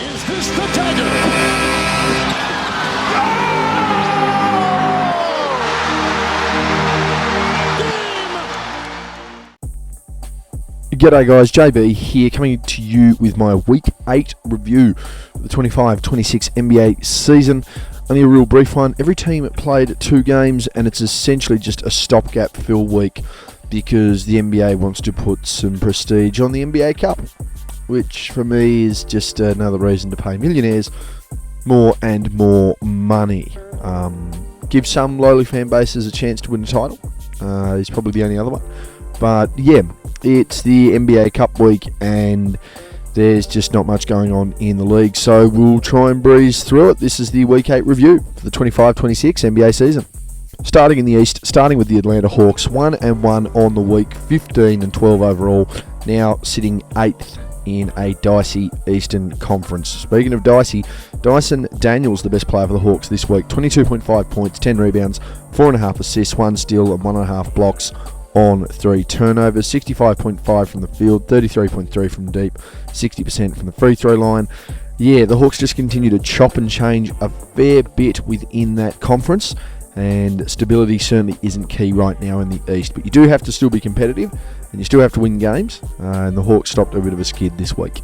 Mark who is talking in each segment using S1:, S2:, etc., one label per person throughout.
S1: Is this the dagger?
S2: G'day guys, JB here, coming to you with my Week 8 review of the 25-26 NBA season. Only a real brief one. Every team played 2 games and it's essentially just a stopgap fill week because the NBA wants to put some prestige on the NBA Cup, which for me is just another reason to pay millionaires more and more money. Give some lowly fan bases a chance to win a title. He's probably the only other one. But yeah, it's the NBA Cup week and there's just not much going on in the league, so we'll try and breeze through it. This is the Week 8 review for the 25-26 NBA season. Starting in the East, starting with the Atlanta Hawks, 1-1 on the week, 15-12 overall, now sitting 8th in a dicey Eastern Conference. Speaking of dicey, Dyson Daniels, the best player for the Hawks this week, 22.5 points, 10 rebounds, 4.5 assists, 1 steal and 1.5 blocks on 3 turnovers, 65.5 from the field, 33.3 from deep, 60% from the free throw line. Yeah, the Hawks just continue to chop and change a fair bit within that conference, and stability certainly isn't key right now in the East, but you do have to still be competitive and you still have to win games, and the Hawks stopped a bit of a skid this week.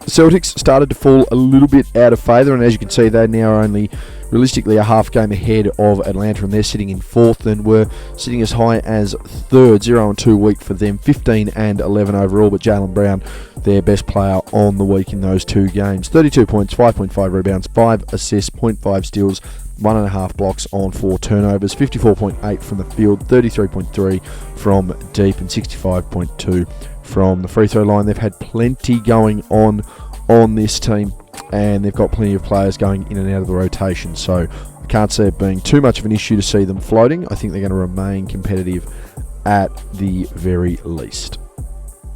S2: The Celtics started to fall a little bit out of favour, and as you can see, they now are only realistically a half game ahead of Atlanta, and they're sitting in 4th and were sitting as high as 3rd. 0-2 week for them, 15-11 overall, but Jaylen Brown, their best player on the week in those 2 games. 32 points, 5.5 rebounds, 5 assists, 0.5 steals, 1.5 blocks on 4 turnovers, 54.8 from the field, 33.3 from deep, and 65.2 from the free throw line. They've had plenty going on this team, and they've got plenty of players going in and out of the rotation, so I can't see it being too much of an issue to see them floating. I think they're going to remain competitive at the very least.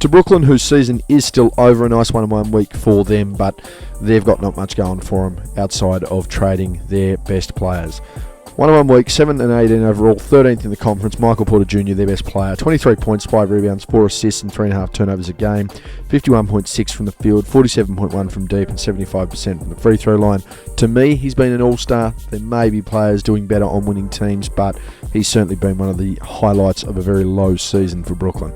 S2: To Brooklyn, whose season is still over, a nice 1-1 week for them, but they've got not much going for them outside of trading their best players. 1-1 week, 7-18 overall, 13th in the conference. Michael Porter Jr., their best player, 23 points, 5 rebounds, 4 assists and 3.5 turnovers a game, 51.6 from the field, 47.1 from deep and 75% from the free throw line. To me, he's been an all-star. There may be players doing better on winning teams, but he's certainly been one of the highlights of a very low season for Brooklyn.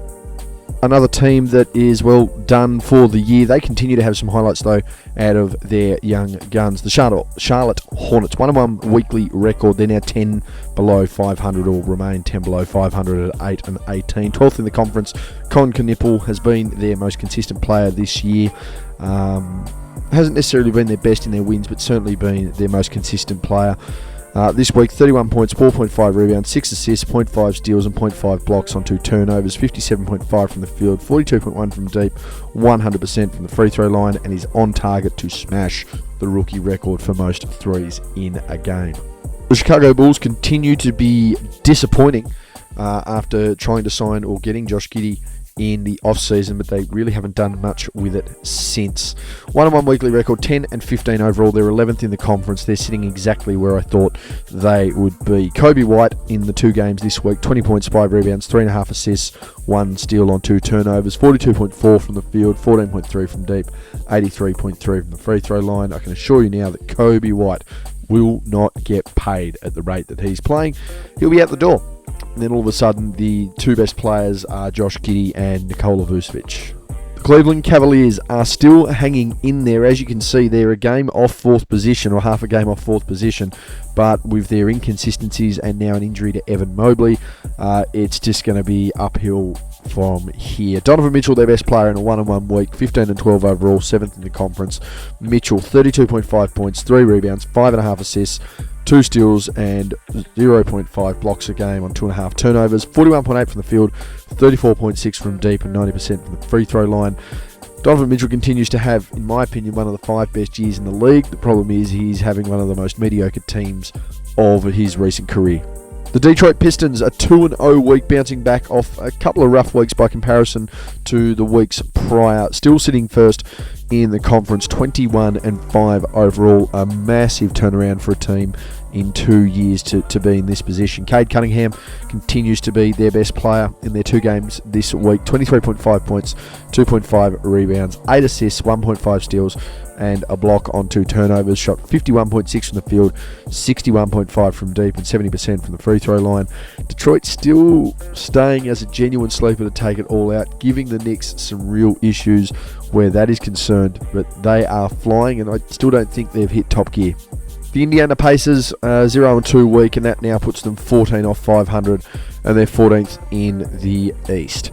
S2: Another team that is well done for the year. They continue to have some highlights though out of their young guns. The Charlotte Hornets, 1-1 weekly record. They're now 10 below 500, or remain 10 below 500 at 8-18. 12th in the conference. Con Knippel has been their most consistent player this year. Hasn't necessarily been their best in their wins, but certainly been their most consistent player. This week, 31 points, 4.5 rebounds, 6 assists, 0.5 steals and 0.5 blocks on 2 turnovers, 57.5 from the field, 42.1 from deep, 100% from the free throw line, and is on target to smash the rookie record for most threes in a game. The Chicago Bulls continue to be disappointing after trying to sign or getting Josh Giddey in the off-season, but they really haven't done much with it since. 1-1 weekly record, 10-15 overall. They're 11th in the conference. They're sitting exactly where I thought they would be. Kobe White in the 2 games this week, 20 points, 5 rebounds, 3.5 assists, 1 steal on 2 turnovers, 42.4 from the field, 14.3 from deep, 83.3 from the free throw line. I can assure you now that Kobe White will not get paid at the rate that he's playing. He'll be out the door. And then all of a sudden, the 2 best players are Josh Giddey and Nikola Vucevic. The Cleveland Cavaliers are still hanging in there. As you can see, they're a game off 4th position, or half a game off 4th position, but with their inconsistencies and now an injury to Evan Mobley, it's just going to be uphill from here. Donovan Mitchell, their best player in a 1-1 week, 15-12 overall, 7th in the conference. Mitchell, 32.5 points, 3 rebounds, 5.5 assists, 2 steals and 0.5 blocks a game on 2.5 turnovers, 41.8 from the field, 34.6 from deep and 90% from the free throw line. Donovan Mitchell continues to have, in my opinion, one of the 5 best years in the league. The problem is he's having one of the most mediocre teams of his recent career. The Detroit Pistons, a 2-0 week, bouncing back off a couple of rough weeks by comparison to the weeks prior. Still sitting first in the conference, 21-5 overall. A massive turnaround for a team in 2 years to be in this position. Cade Cunningham continues to be their best player in their 2 games this week. 23.5 points, 2.5 rebounds, 8 assists, 1.5 steals, and a block on 2 turnovers. Shot 51.6 from the field, 61.5 from deep, and 70% from the free throw line. Detroit still staying as a genuine sleeper to take it all out, giving the Knicks some real issues where that is concerned, but they are flying, and I still don't think they've hit top gear. The Indiana Pacers 0-2 week, and that now puts them 14 off 500, and they're 14th in the East.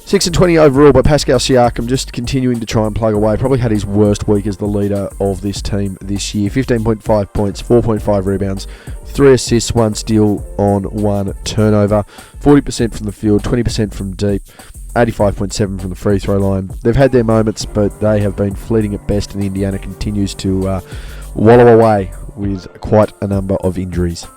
S2: 6-20 overall, but Pascal Siakam just continuing to try and plug away. Probably had his worst week as the leader of this team this year. 15.5 points, 4.5 rebounds, 3 assists, 1 steal on 1 turnover. 40% from the field, 20% from deep, 85.7 from the free throw line. They've had their moments, but they have been fleeting at best, and Indiana continues to wallow away with quite a number of injuries.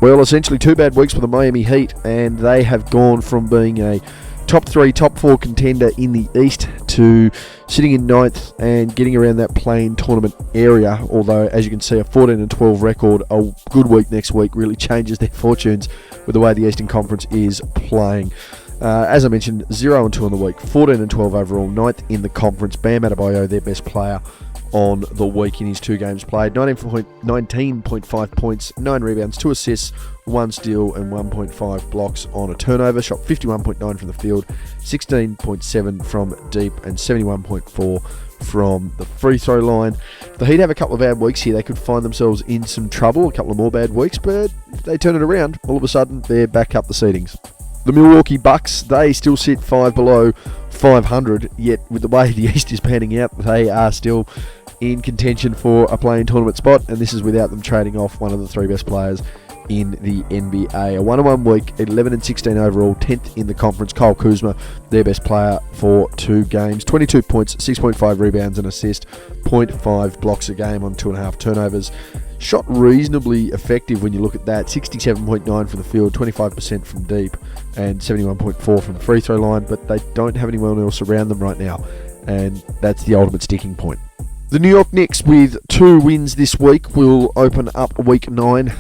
S2: Well, essentially 2 bad weeks for the Miami Heat, and they have gone from being a top 3, top 4 contender in the East to sitting in 9th and getting around that play-in tournament area. Although, as you can see, a 14-12 record, a good week next week, really changes their fortunes with the way the Eastern Conference is playing. As I mentioned, 0-2 on the week, 14-12 overall, 9th in the conference. Bam Adebayo, their best player on the week in his 2 games played. 19.5 points, 9 rebounds, 2 assists, 1 steal, and 1.5 blocks on a turnover. Shot 51.9 from the field, 16.7 from deep, and 71.4 from the free throw line. The Heat have a couple of bad weeks here. They could find themselves in some trouble, a couple of more bad weeks, but if they turn it around, all of a sudden they're back up the seedings. The Milwaukee Bucks, they still sit 5 below 500, yet with the way the East is panning out, they are still in contention for a play-in tournament spot, and this is without them trading off one of the 3 best players in the NBA. A 1-1 week, 11-16 overall, 10th in the conference. Kyle Kuzma, their best player for 2 games. 22 points, 6.5 rebounds and assist, 0.5 blocks a game on 2.5 turnovers. Shot reasonably effective when you look at that. 67.9 from the field, 25% from deep, and 71.4 from the free throw line, but they don't have anyone else around them right now, and that's the ultimate sticking point. The New York Knicks, with 2 wins this week, will open up week 9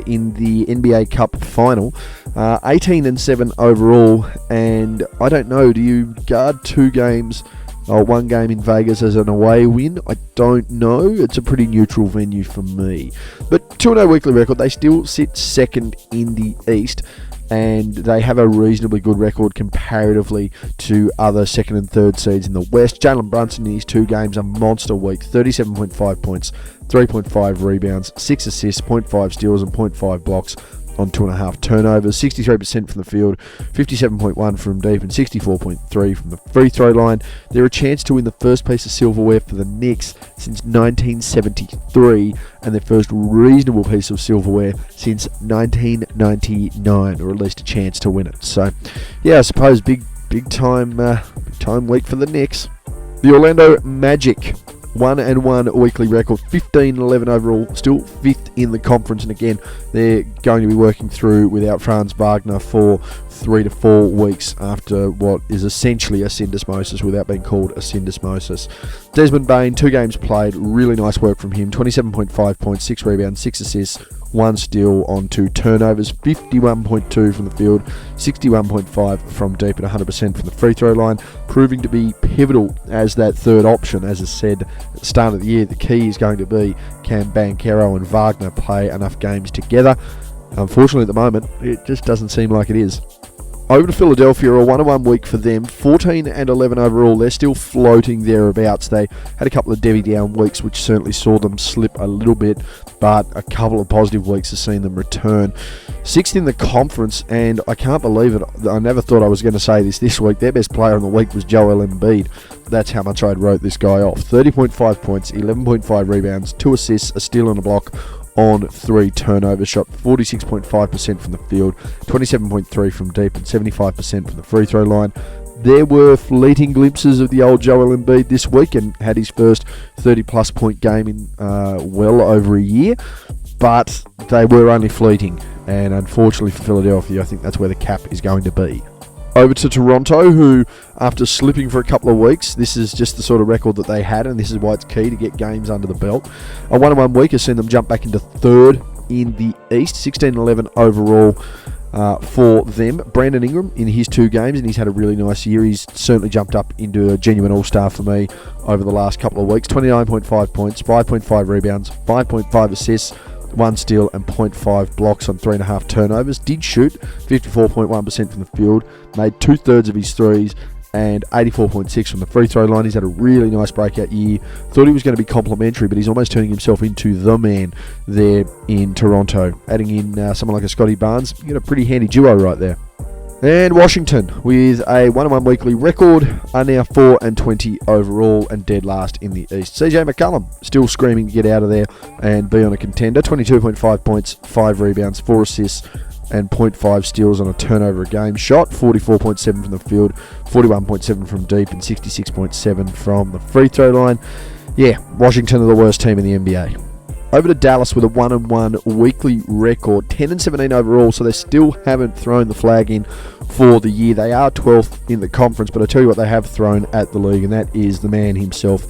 S2: in the NBA Cup final. 18-7 overall, and I don't know, do you guard 2 games, 1 game in Vegas as an away win? I don't know. It's a pretty neutral venue for me. But 2-0 weekly record, they still sit 2nd in the East, and they have a reasonably good record comparatively to other 2nd and 3rd seeds in the West. Jalen Brunson in his 2 games, a monster week, 37.5 points, 3.5 rebounds, 6 assists, 0.5 steals, and 0.5 blocks on 2.5 turnovers. 63% from the field, 57.1 from deep, and 64.3 from the free throw line. They're a chance to win the first piece of silverware for the Knicks since 1973, and their first reasonable piece of silverware since 1999, or at least a chance to win it. So, yeah, I suppose big time week for the Knicks. The Orlando Magic, 1-1 weekly record, 15-11 overall, still 5th in the conference, and again, they're going to be working through without Franz Wagner for 3 to 4 weeks after what is essentially a syndesmosis without being called a syndesmosis. Desmond Bane, 2 games played, really nice work from him, 27.5 points, 6 rebounds, 6 assists, 1 steal on 2 turnovers, 51.2 from the field, 61.5 from deep, and 100% from the free throw line, proving to be pivotal as that 3rd option. As I said at the start of the year, the key is going to be, can Banchero and Wagner play enough games together? Unfortunately, at the moment, it just doesn't seem like it is. Over to Philadelphia, a 1-1 week for them, 14-11 overall. They're still floating thereabouts. They had a couple of Debbie Down weeks, which certainly saw them slip a little bit, but a couple of positive weeks has seen them return. 6th in the conference, and I can't believe it. I never thought I was going to say this week. Their best player in the week was Joel Embiid. That's how much I'd wrote this guy off. 30.5 points, 11.5 rebounds, 2 assists, a steal and a block on 3 turnovers. Shot 46.5% from the field, 27.3 from deep, and 75% from the free throw line. There were fleeting glimpses of the old Joel Embiid this week, and had his first 30-plus point game in well over a year, but they were only fleeting, and unfortunately for Philadelphia, I think that's where the cap is going to be. Over to Toronto, who, after slipping for a couple of weeks, this is just the sort of record that they had, and this is why it's key to get games under the belt. A 1-1 week has seen them jump back into 3rd in the East, 16-11 overall for them. Brandon Ingram in his 2 games, and he's had a really nice year. He's certainly jumped up into a genuine all-star for me over the last couple of weeks. 29.5 points, 5.5 rebounds, 5.5 assists, 1 steal and 0.5 blocks on 3.5 turnovers. Did shoot 54.1% from the field, made 2/3 of his threes, and 84.6 from the free throw line. He's had a really nice breakout year. Thought he was going to be complimentary, but he's almost turning himself into the man there in Toronto. Adding in someone like a Scotty Barnes, you get a pretty handy duo right there. And Washington, with a 1-1 weekly record, are now 4-20 overall and dead last in the East. CJ McCollum still screaming to get out of there and be on a contender. 22.5 points, 5 rebounds, 4 assists, and 0.5 steals on a turnover a game. Shot 44.7 from the field, 41.7 from deep, and 66.7 from the free throw line. Yeah, Washington are the worst team in the NBA. Over to Dallas with a 1-1 weekly record, 10-17 overall, so they still haven't thrown the flag in for the year. They are 12th in the conference, but I tell you what they have thrown at the league, and that is the man himself,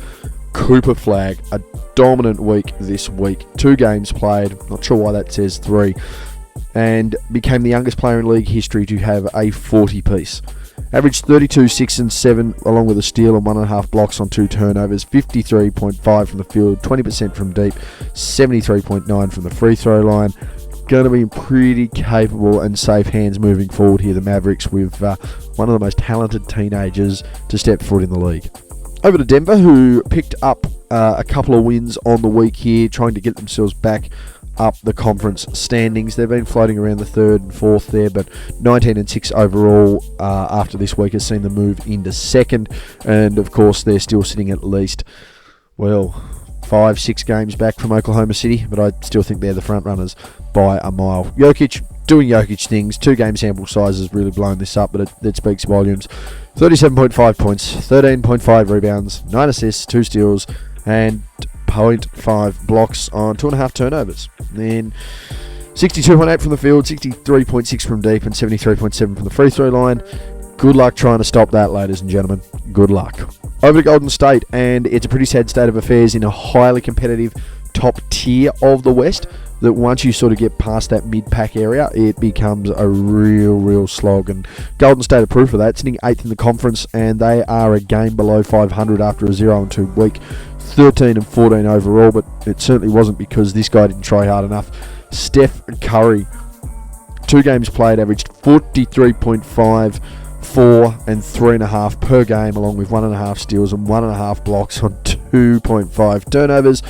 S2: Cooper Flagg. A dominant week this week. 2 games played, not sure why that says 3, and became the youngest player in league history to have a 40-piece. Averaged 32, 6 and 7, along with a steal and 1.5 blocks on 2 turnovers. 53.5 from the field, 20% from deep, 73.9 from the free throw line. Going to be in pretty capable and safe hands moving forward here, the Mavericks, with one of the most talented teenagers to step foot in the league. Over to Denver, who picked up a couple of wins on the week here, trying to get themselves back up the conference standings. They've been floating around the 3rd and 4th there, but 19-6 overall after this week has seen them move into 2nd, and of course they're still sitting at least, 5-6 games back from Oklahoma City, but I still think they're the front runners by a mile. Jokic doing Jokic things. 2 game sample size has really blown this up, but it speaks volumes. 37.5 points, 13.5 rebounds, 9 assists, 2 steals, and 0.5 blocks on 2.5 turnovers. Then 62.8 from the field, 63.6 from deep, and 73.7 from the free throw line. Good luck trying to stop that, ladies and gentlemen. Good luck. Over to Golden State, and it's a pretty sad state of affairs in a highly competitive top tier of the West, that once you sort of get past that mid-pack area, it becomes a real slog. And Golden State are proof of that, sitting 8th in the conference, and they are a game below 500 after a 0-2 week. 13-14 overall, but it certainly wasn't because this guy didn't try hard enough. Steph Curry, 2 games played, averaged 43.5, 4 and 3.5 per game, along with 1.5 steals and 1.5 blocks on 2.5 turnovers.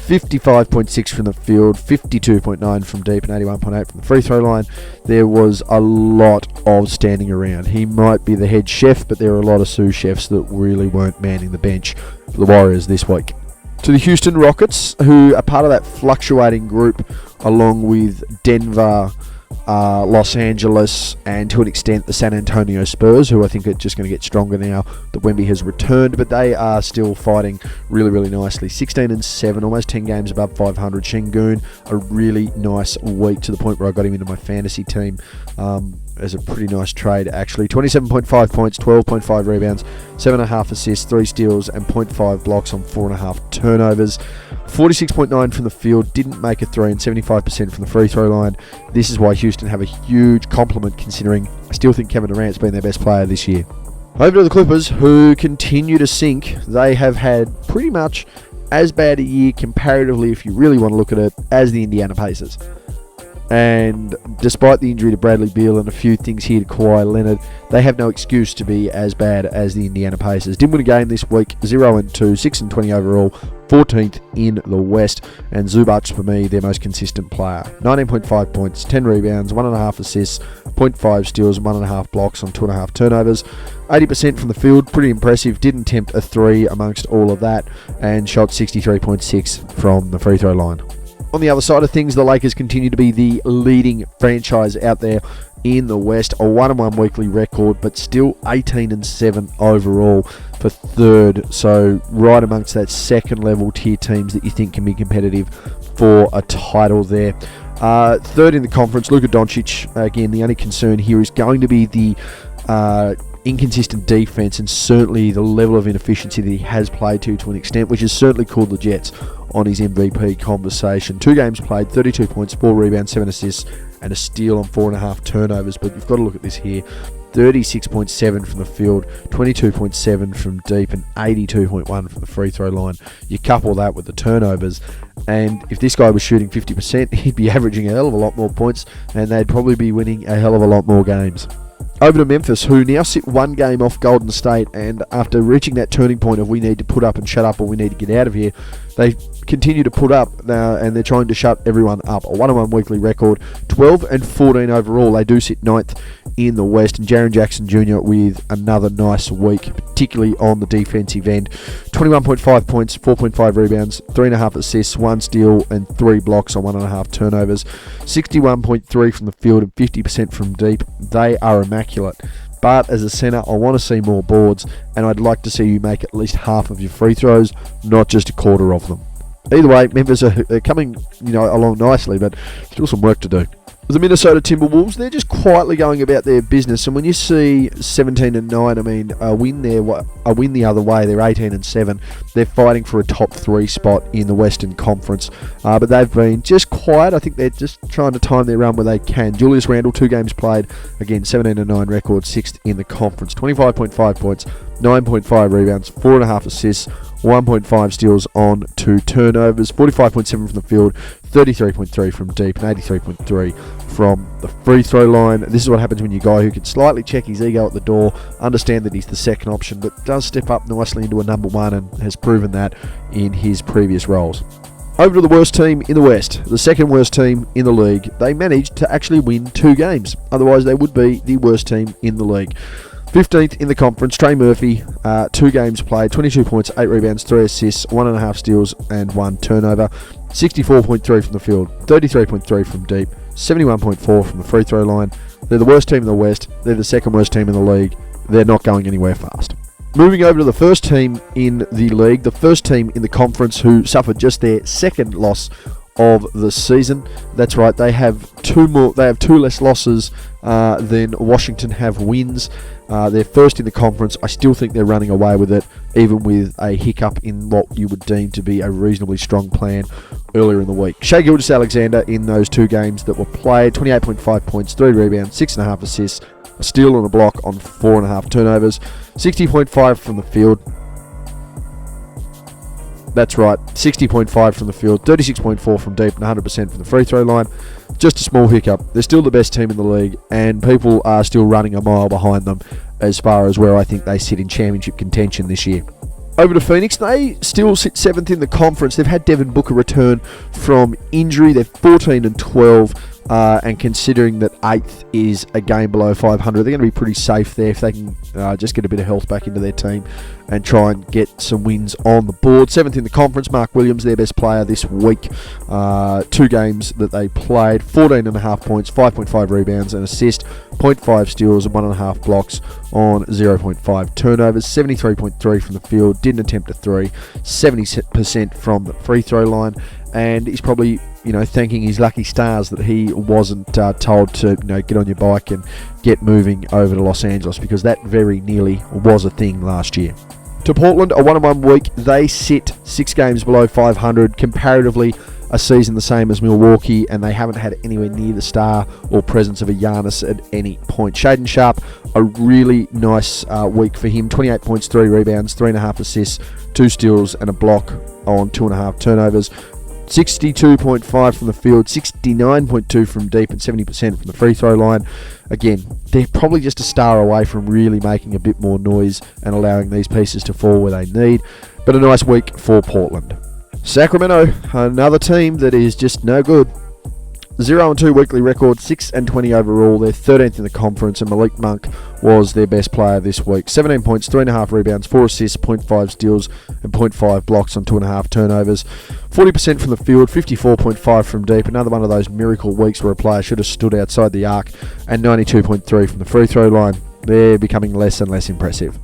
S2: 55.6 from the field, 52.9 from deep, and 81.8 from the free throw line. There was a lot of standing around. He might be the head chef, but there are a lot of sous chefs that really weren't manning the bench for the Warriors this week. To the Houston Rockets, who are part of that fluctuating group, along with Denver, Los Angeles, and to an extent the San Antonio Spurs, who I think are just going to get stronger now that Wemby has returned, but they are still fighting really nicely. 16-7, almost 10 games above 500. Şengün, a really nice week, to the point where I got him into my fantasy team as a pretty nice trade, actually. 27.5 points, 12.5 rebounds, 7.5 assists, 3 steals, and 0.5 blocks on 4.5 turnovers. 46.9 from the field, didn't make a 3, and 75% from the free throw line. This is why Houston have a huge compliment, considering I still think Kevin Durant's been their best player this year. Over to the Clippers, who continue to sink. They have had pretty much as bad a year comparatively, if you really want to look at it, as the Indiana Pacers. And despite the injury to Bradley Beal and a few things here to Kawhi Leonard, they have no excuse to be as bad as the Indiana Pacers. Didn't win a game this week, 0-2, 6-20 overall, 14th in the West, and Zubac, for me, their most consistent player. 19.5 points, 10 rebounds, 1.5 assists, 0.5 steals, and 1.5 blocks on 2.5 turnovers. 80% from the field, pretty impressive. Didn't attempt a 3 amongst all of that, and shot 63.6 from the free throw line. On the other side of things, the Lakers continue to be the leading franchise out there in the West. A 1-1 weekly record, but still 18-7 overall for 3rd. So right amongst that second level tier teams that you think can be competitive for a title there. 3rd in the conference, Luka Doncic. Again, the only concern here is going to be the inconsistent defence and certainly the level of inefficiency that he has played to an extent, which has certainly cooled the Jets on his MVP conversation. 2 games played, 32 points, 4 rebounds, 7 assists, and a steal on 4.5 turnovers. But you've got to look at this here. 36.7 from the field, 22.7 from deep, and 82.1 from the free throw line. You couple that with the turnovers, and if this guy was shooting 50%, he'd be averaging a hell of a lot more points, and they'd probably be winning a hell of a lot more games. Over to Memphis, who now sit 1 game off Golden State, and after reaching that turning point of we need to put up and shut up or we need to get out of here, they continue to put up now, and they're trying to shut everyone up. A 1-1 weekly record, 12-14 overall. They do sit 9th in the West, and Jaren Jackson Jr. with another nice week, particularly on the defensive end. 21.5 points, 4.5 rebounds, 3.5 assists, 1 steal, and 3 blocks on 1.5 turnovers. 61.3 from the field and 50% from deep. They are immaculate. But as a centre, I want to see more boards, and I'd like to see you make at least half of your free throws, not just a quarter of them. Either way, Memphis are coming, along nicely, but still some work to do. The Minnesota Timberwolves, they're just quietly going about their business, and when you see 17-9, I mean, a win the other way, they're 18-7. They're fighting for a top 3 spot in the Western Conference, but they've been just quiet. I think they're just trying to time their run where they can. Julius Randle, 2 games played, again 17-9 record, 6th in the conference, 25.5 points, 9.5 rebounds, 4.5 assists, 1.5 steals on 2 turnovers, 45.7 from the field, 33.3 from deep, and 83.3 from the free throw line. This is what happens when you're a guy who can slightly check his ego at the door, understand that he's the second option, but does step up nicely into a number 1 and has proven that in his previous roles. Over to the worst team in the West, the second worst team in the league. They managed to actually win 2 games. Otherwise, they would be the worst team in the league. 15th in the conference, Trey Murphy, 2 games played, 22 points, 8 rebounds, 3 assists, 1.5 steals, and 1 turnover. 64.3 from the field, 33.3 from deep, 71.4 from the free throw line. They're the worst team in the West. They're the second worst team in the league. They're not going anywhere fast. Moving over to the first team in the league, the first team in the conference who suffered just their second loss of the season. That's right, they have 2 less losses than Washington have wins. They're first in the conference. I still think they're running away with it, even with a hiccup in what you would deem to be a reasonably strong plan earlier in the week. Gilgeous-Alexander in those 2 games that were played, 28.5 points, 3 rebounds, 6.5 assists, a steal and a block on 4.5 turnovers, 60.5 from the field. That's right, 60.5 from the field, 36.4 from deep, and 100% from the free throw line. Just a small hiccup. They're still the best team in the league, and people are still running a mile behind them as far as where I think they sit in championship contention this year. Over to Phoenix, they still sit 7th in the conference. They've had Devin Booker return from injury. They're 14-12, and considering that 8th is a game below 500, they're going to be pretty safe there if they can just get a bit of health back into their team and try and get some wins on the board. 7th in the conference, Mark Williams, their best player this week. 2 games that they played, 14.5 points, 5.5 rebounds, an assist, 0.5 steals, and 1.5 blocks on 0.5 turnovers. 73.3 from the field, didn't attempt a 3, 70% from the free throw line, and he's probably thanking his lucky stars that he wasn't told to get on your bike and get moving over to Los Angeles, because that very nearly was a thing last year. To Portland, a 1-1 week. They sit 6 games below 500, comparatively a season the same as Milwaukee, and they haven't had anywhere near the star or presence of a Giannis at any point. Shaedon Sharpe, a really nice week for him. 28 points, 3 rebounds, 3.5 assists, 2 steals, and a block on 2.5 turnovers. 62.5 from the field, 69.2 from deep, and 70% from the free throw line. Again, they're probably just a star away from really making a bit more noise and allowing these pieces to fall where they need. But a nice week for Portland. Sacramento, another team that is just no good. 0-2 weekly record, 6-20 overall. They're 13th in the conference, and Malik Monk was their best player this week. 17 points, 3.5 rebounds, 4 assists, 0.5 steals, and 0.5 blocks on 2.5 turnovers. 40% from the field, 54.5 from deep. Another one of those miracle weeks where a player should have stood outside the arc, and 92.3 from the free throw line. They're becoming less and less impressive.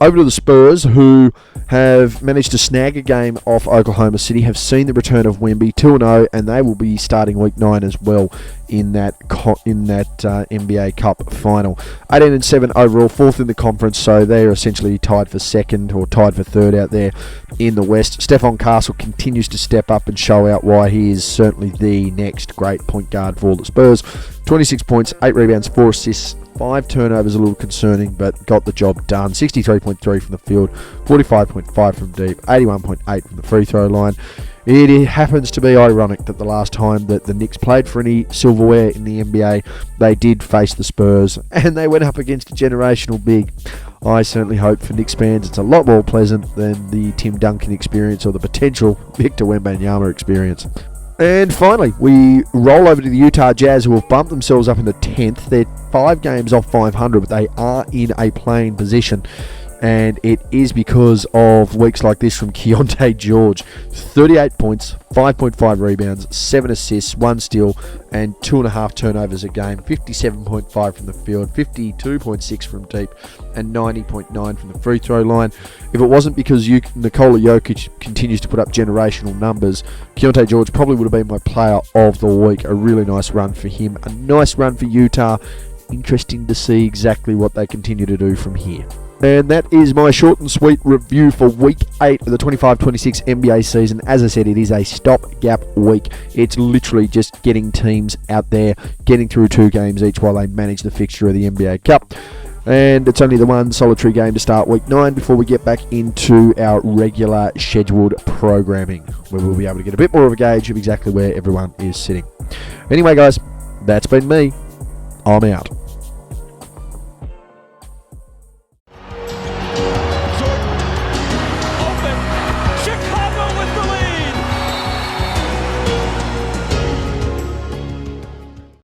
S2: Over to the Spurs, who have managed to snag a game off Oklahoma City, have seen the return of Wemby 2-0, and they will be starting week 9 as well in that NBA Cup final. 18-7 overall, 4th in the conference, so they're essentially tied for 2nd or tied for 3rd out there in the West. Stephon Castle continues to step up and show out why he is certainly the next great point guard for the Spurs. 26 points, 8 rebounds, 4 assists, 5 turnovers, a little concerning, but got the job done. 63.3 from the field, 45.5 from deep, 81.8 from the free throw line. It happens to be ironic that the last time that the Knicks played for any silverware in the NBA, they did face the Spurs, and they went up against a generational big. I certainly hope for Knicks fans it's a lot more pleasant than the Tim Duncan experience or the potential Victor Wembanyama experience. And finally, we roll over to the Utah Jazz, who have bumped themselves up into 10th. They're 5 games off 500, but they are in a playing position. And it is because of weeks like this from Keontae George. 38 points, 5.5 rebounds, 7 assists, 1 steal, and 2.5 turnovers a game. 57.5 from the field, 52.6 from deep, and 90.9 from the free throw line. If it wasn't because Nikola Jokic continues to put up generational numbers, Keontae George probably would have been my player of the week. A really nice run for him. A nice run for Utah. Interesting to see exactly what they continue to do from here. And that is my short and sweet review for Week 8 of the 25-26 NBA season. As I said, it is a stopgap week. It's literally just getting teams out there, getting through 2 games each while they manage the fixture of the NBA Cup. And it's only the one solitary game to start Week 9 before we get back into our regular scheduled programming, where we'll be able to get a bit more of a gauge of exactly where everyone is sitting. Anyway, guys, that's been me. I'm out.